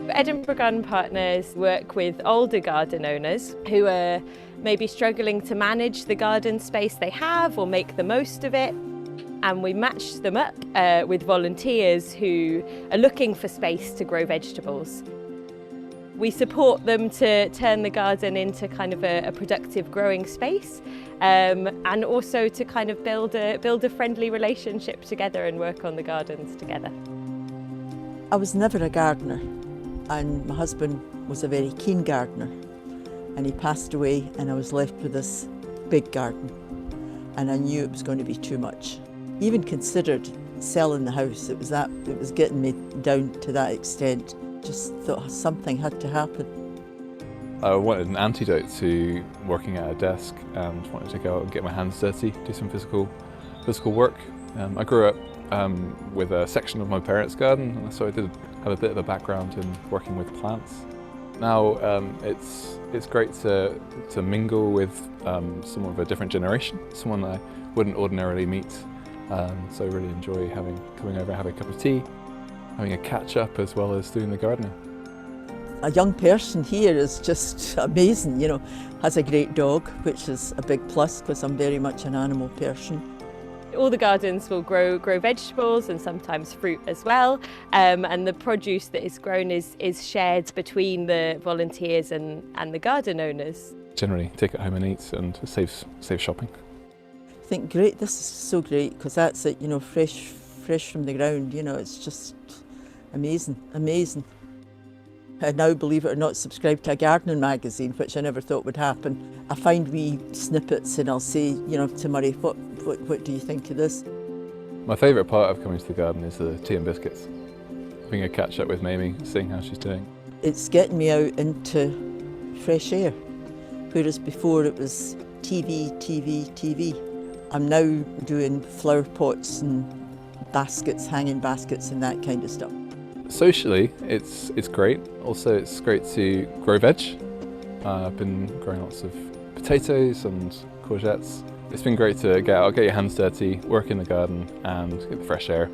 Edinburgh Garden Partners work with older garden owners who are maybe struggling to manage the garden space they have or make the most of it. And we match them up with volunteers who are looking for space to grow vegetables. We support them to turn the garden into kind of a productive growing space, and also to kind of build a friendly relationship together and work on the gardens together. I was never a gardener, and my husband was a very keen gardener, and he passed away, and I was left with this big garden, and I knew it was going to be too much. Even considered selling the house. It was getting me down to that extent. Just thought something had to happen. I wanted an antidote to working at a desk and wanted to go out and get my hands dirty, do some physical work. I grew up with a section of my parents' garden, so I did have a bit of a background in working with plants. Now it's great to mingle with someone of a different generation, someone I wouldn't ordinarily meet. So I really enjoy coming over, having a cup of tea, having a catch up as well as doing the gardening. A young person here is just amazing, you know, has a great dog, which is a big plus because I'm very much an animal person. all the gardens will grow vegetables and sometimes fruit as well. And the produce that is grown is shared between the volunteers and the garden owners. Generally take it home and eat, and it saves shopping. I think great, this is so great, because that's it, you know, fresh from the ground, you know, it's just amazing, amazing. I now, believe it or not, subscribe to a gardening magazine, which I never thought would happen. I find wee snippets and I'll say, you know, to Murray, what do you think of this? My favourite part of coming to the garden is the tea and biscuits. Having a catch up with Mamie, seeing how she's doing. It's getting me out into fresh air, whereas before it was TV, TV, TV. I'm now doing flower pots and baskets, hanging baskets and that kind of stuff. Socially, it's great. Also, it's great to grow veg. I've been growing lots of potatoes and courgettes. It's been great to get out, get your hands dirty, work in the garden and get the fresh air.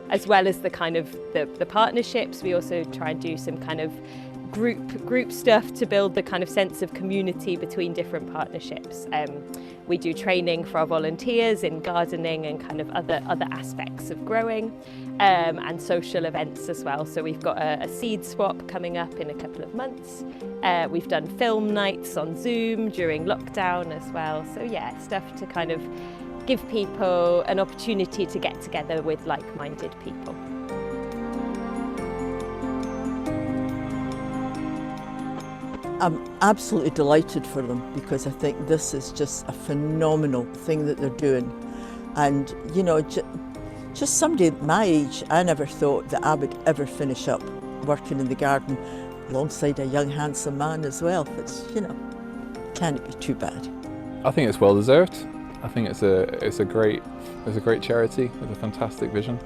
As well as the kind of the partnerships, we also try and do some kind of group stuff to build the kind of sense of community between different partnerships. We do training for our volunteers in gardening and kind of other aspects of growing, and social events as well. So we've got a seed swap coming up in a couple of months. We've done film nights on Zoom during lockdown as well. So yeah, stuff to kind of give people an opportunity to get together with like-minded people. I'm absolutely delighted for them, because I think this is just a phenomenal thing that they're doing. And, you know, just somebody at my age, I never thought that I would ever finish up working in the garden alongside a young, handsome man as well. It's, you know, can't be too bad. I think it's well deserved. I think it's a great charity with a fantastic vision.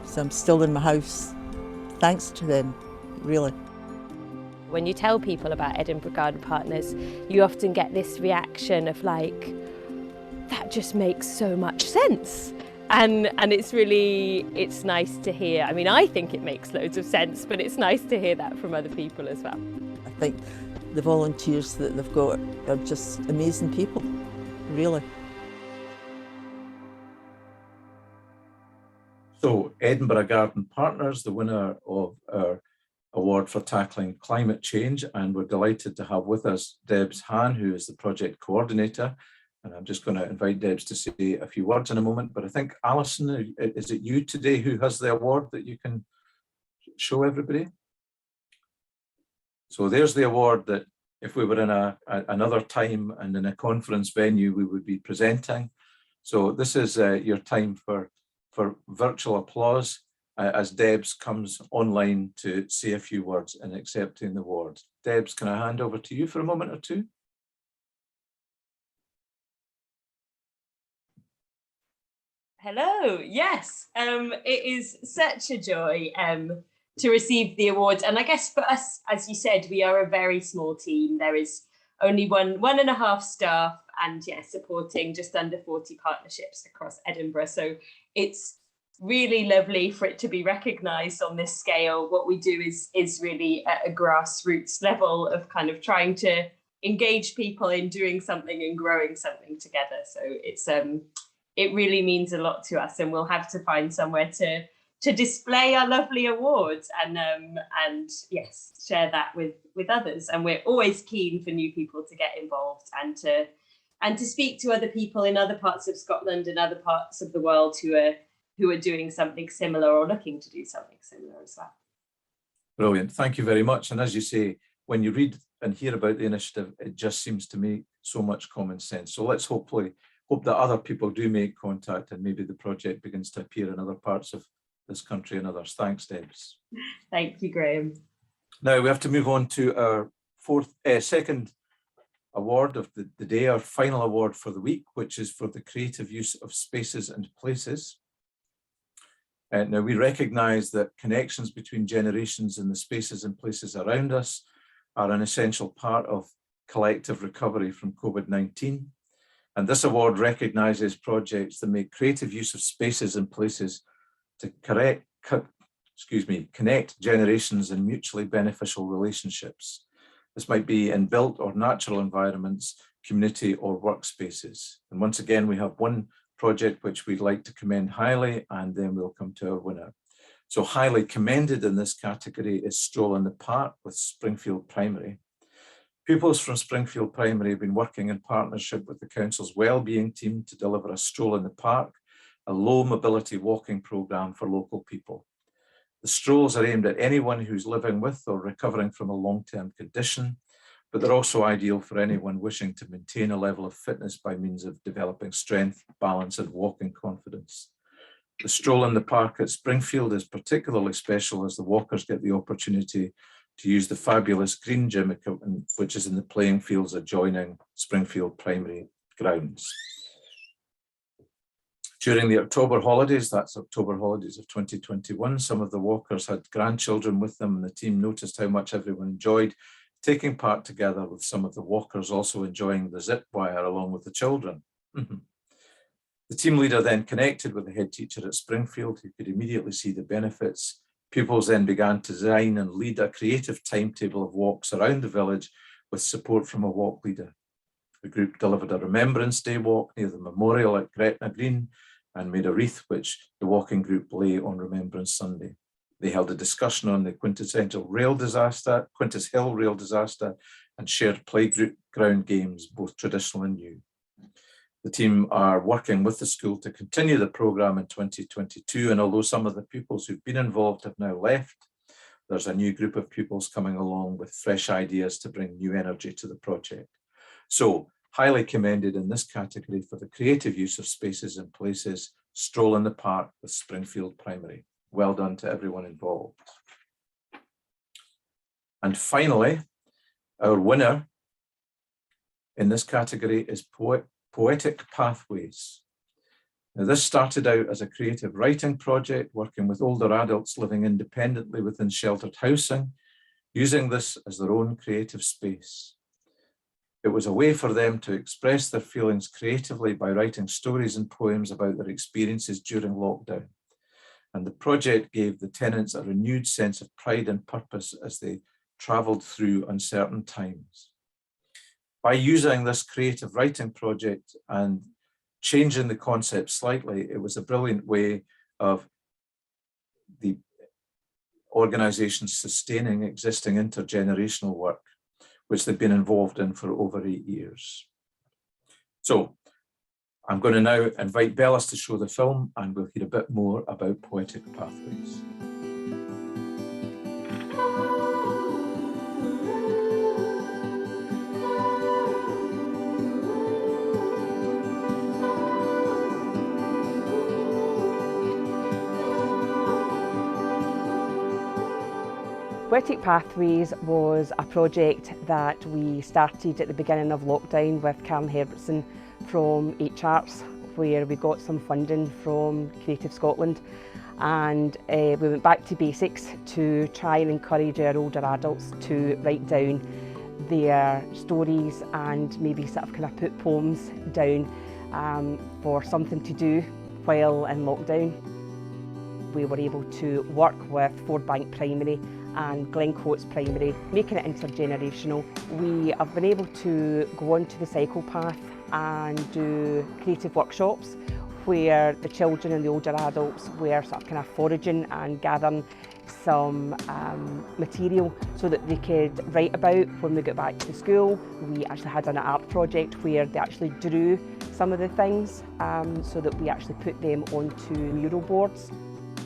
So I'm still in my house, thanks to them, really. When you tell people about Edinburgh Garden Partners, you often get this reaction of like, that just makes so much sense. And it's nice to hear. I mean, I think it makes loads of sense, but it's nice to hear that from other people as well. I think the volunteers that they've got are just amazing people, really. So Edinburgh Garden Partners, the winner of our award for tackling climate change, and we're delighted to have with us Debs Han, who is the project coordinator. And I'm just going to invite Debs to say a few words in a moment, but I think Alison, is it you today who has the award that you can show everybody? So there's the award that if we were in another time and in a conference venue, we would be presenting. So this is your time for virtual applause as Debs comes online to say a few words in accepting the award. Debs, can I hand over to you for a moment or two? Hello, yes, it is such a joy to receive the award. And I guess for us, as you said, we are a very small team. There is only one and a half staff, and yeah, supporting just under 40 partnerships across Edinburgh. So it's really lovely for it to be recognised on this scale. What we do is really at a grassroots level of kind of trying to engage people in doing something and growing something together. So it's it really means a lot to us, and we'll have to find somewhere to display our lovely awards and yes, share that with others. And we're always keen for new people to get involved and to speak to other people in other parts of Scotland and other parts of the world who are doing something similar or looking to do something similar as well. Brilliant, thank you very much. And as you say, when you read and hear about the initiative, it just seems to make so much common sense. So let's hope that other people do make contact and maybe the project begins to appear in other parts of this country and others. Thanks, Debs. Thank you, Graham. Now we have to move on to our second award of the day, our final award for the week, which is for the creative use of spaces and places. Now we recognise that connections between generations in the spaces and places around us are an essential part of collective recovery from COVID-19. And this award recognises projects that make creative use of spaces and places to connect generations in mutually beneficial relationships. This might be in built or natural environments, community or workspaces. And once again, we have one project which we'd like to commend highly, and then we'll come to our winner. So highly commended in this category is Stroll in the Park with Springfield Primary. Pupils from Springfield Primary have been working in partnership with the Council's wellbeing team to deliver a Stroll in the Park, a low mobility walking programme for local people. The strolls are aimed at anyone who's living with or recovering from a long-term condition, but they're also ideal for anyone wishing to maintain a level of fitness by means of developing strength, balance, and walking confidence. The Stroll in the Park at Springfield is particularly special as the walkers get the opportunity to use the fabulous green gym equipment, which is in the playing fields adjoining Springfield Primary grounds. During the October holidays, that's October holidays of 2021, some of the walkers had grandchildren with them, and the team noticed how much everyone enjoyed taking part together, with some of the walkers also enjoying the zip wire along with the children. The team leader then connected with the head teacher at Springfield, who could immediately see the benefits. Pupils then began to design and lead a creative timetable of walks around the village with support from a walk leader. The group delivered a Remembrance Day walk near the memorial at Gretna Green and made a wreath which the walking group lay on Remembrance Sunday. They held a discussion on the Quintus Hill rail disaster, and shared playground games, both traditional and new. The team are working with the school to continue the programme in 2022, and although some of the pupils who've been involved have now left, there's a new group of pupils coming along with fresh ideas to bring new energy to the project. So, highly commended in this category for the creative use of spaces and places, Stroll in the Park with Springfield Primary. Well done to everyone involved. And finally, our winner in this category is Poetic Pathways. Now, this started out as a creative writing project, working with older adults living independently within sheltered housing, using this as their own creative space. It was a way for them to express their feelings creatively by writing stories and poems about their experiences during lockdown. And the project gave the tenants a renewed sense of pride and purpose as they travelled through uncertain times. By using this creative writing project and changing the concept slightly, it was a brilliant way of the organisation sustaining existing intergenerational work, which they've been involved in for over 8 years. So I'm going to now invite Bellis to show the film, and we'll hear a bit more about Poetic Pathways. Poetic Pathways was a project that we started at the beginning of lockdown with Karen Herbertson from H-Arts, where we got some funding from Creative Scotland, and we went back to basics to try and encourage our older adults to write down their stories and maybe sort of kind of put poems down for something to do while in lockdown. We were able to work with Fordbank Primary and Glencoats Primary, making it intergenerational. We have been able to go onto the cycle path and do creative workshops where the children and the older adults were sort of kind of foraging and gathering some material so that they could write about when we got back to school. We actually had an art project where they actually drew some of the things so that we actually put them onto mural boards.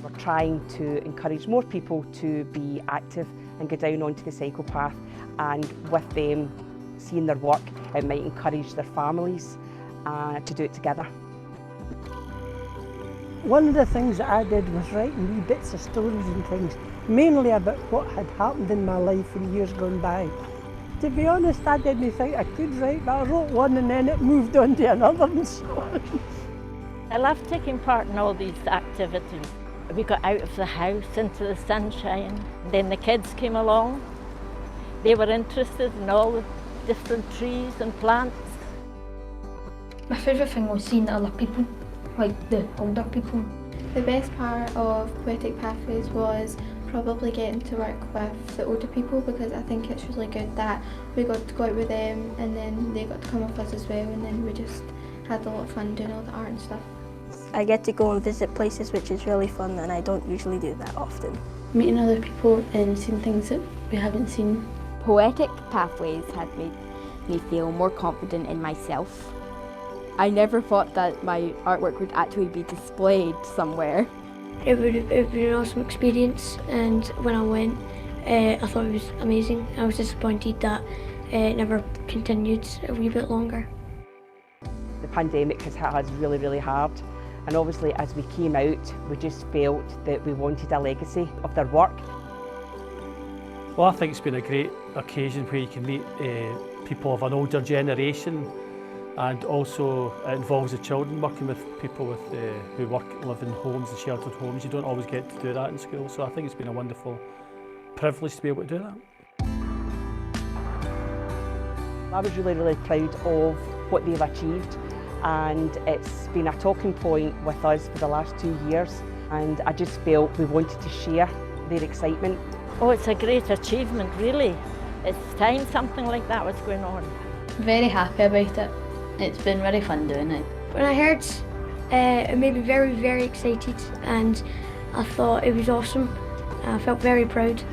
We're trying to encourage more people to be active and go down onto the cycle path, and with them seeing their work, it might encourage their families to do it together. One of the things that I did was writing wee bits of stories and things, mainly about what had happened in my life in years gone by. To be honest, I didn't think I could write, but I wrote one and then it moved on to another and so on. I love taking part in all these activities. We got out of the house into the sunshine. Then the kids came along. They were interested in all the different trees and plants. My favourite thing was seeing other people, like the older people. The best part of Poetic Pathways was probably getting to work with the older people, because I think it's really good that we got to go out with them and then they got to come with us as well, and then we just had a lot of fun doing all the art and stuff. I get to go and visit places, which is really fun, and I don't usually do that often. Meeting other people and seeing things that we haven't seen. Poetic Pathways had made me feel more confident in myself. I never thought that my artwork would actually be displayed somewhere. It would have been an awesome experience, and when I went, I thought it was amazing. I was disappointed that it never continued a wee bit longer. The pandemic has hit us really, really hard, and obviously as we came out, we just felt that we wanted a legacy of their work. Well, I think it's been a great occasion where you can meet people of an older generation, and also it involves the children, working with people who live in homes and sheltered homes. You don't always get to do that in school, so I think it's been a wonderful privilege to be able to do that. I was really, really proud of what they've achieved, and it's been a talking point with us for the last 2 years, and I just felt we wanted to share their excitement. Oh, it's a great achievement, really. It's time something like that was going on. Very happy about it. It's been very fun doing it. When I heard, it made me very, very excited, and I thought it was awesome. I felt very proud.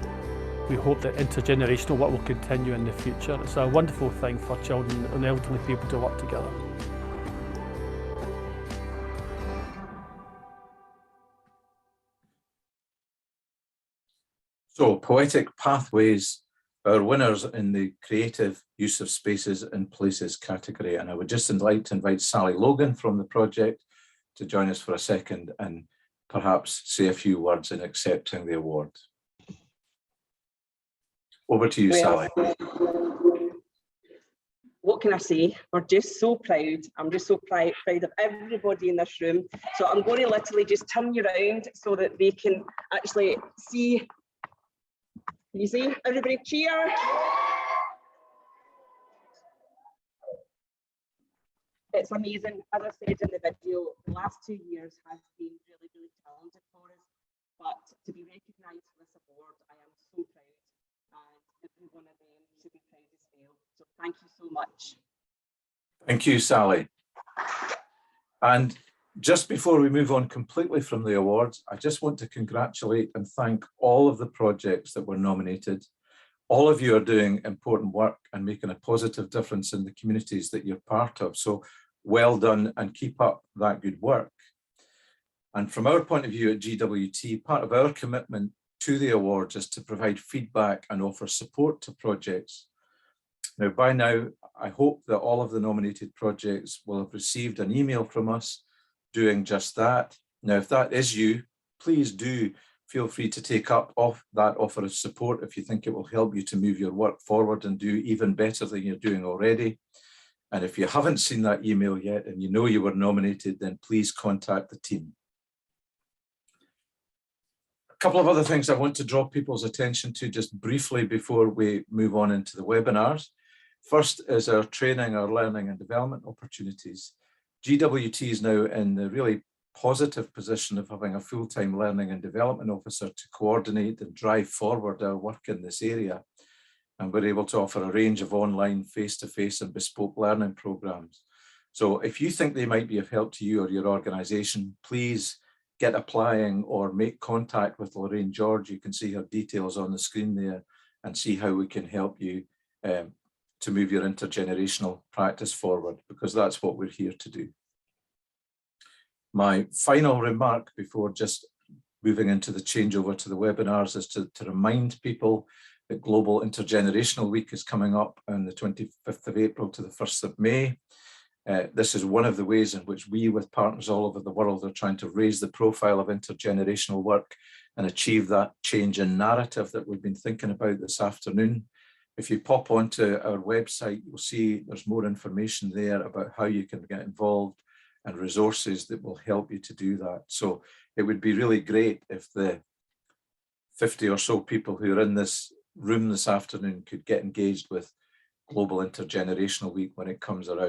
We hope that intergenerational work will continue in the future. It's a wonderful thing for children and elderly people to work together. So, Poetic Pathways are winners in the creative use of spaces and places category. And I would just like to invite Sally Logan from the project to join us for a second and perhaps say a few words in accepting the award. Over to you, Sally. What can I say? We're just so proud. I'm just so proud of everybody in this room. So I'm going to literally just turn you around so that they can actually see. Can you see? Everybody cheer. It's amazing. As I said in the video, the last 2 years has been really, really challenging for us. But to be recognised for this award, I am so proud. And every one of them should be proud as well. So thank you so much. Thank you, Sally. And just before we move on completely from the awards, I just want to congratulate and thank all of the projects that were nominated. All of you are doing important work and making a positive difference in the communities that you're part of. So well done, and keep up that good work. And from our point of view at GWT, part of our commitment to the awards is to provide feedback and offer support to projects. Now, by now, I hope that all of the nominated projects will have received an email from us doing just that. Now, if that is you, please do feel free to take up that offer of support if you think it will help you to move your work forward and do even better than you're doing already. And if you haven't seen that email yet and you know you were nominated, then please contact the team. A couple of other things I want to draw people's attention to just briefly before we move on into the webinars. First is our training, our learning and development opportunities. GWT is now in the really positive position of having a full-time learning and development officer to coordinate and drive forward our work in this area. And we're able to offer a range of online, face-to-face and bespoke learning programs. So if you think they might be of help to you or your organisation, please get applying or make contact with Lorraine George. You can see her details on the screen there and see how we can help you to move your intergenerational practice forward, because that's what we're here to do. My final remark before just moving into the changeover to the webinars is to remind people that Global Intergenerational Week is coming up on the 25th of April to the 1st of May. This is one of the ways in which we, with partners all over the world, are trying to raise the profile of intergenerational work and achieve that change in narrative that we've been thinking about this afternoon. If you pop onto our website, you'll see there's more information there about how you can get involved and resources that will help you to do that. So it would be really great if the 50 or so people who are in this room this afternoon could get engaged with Global Intergenerational Week when it comes around.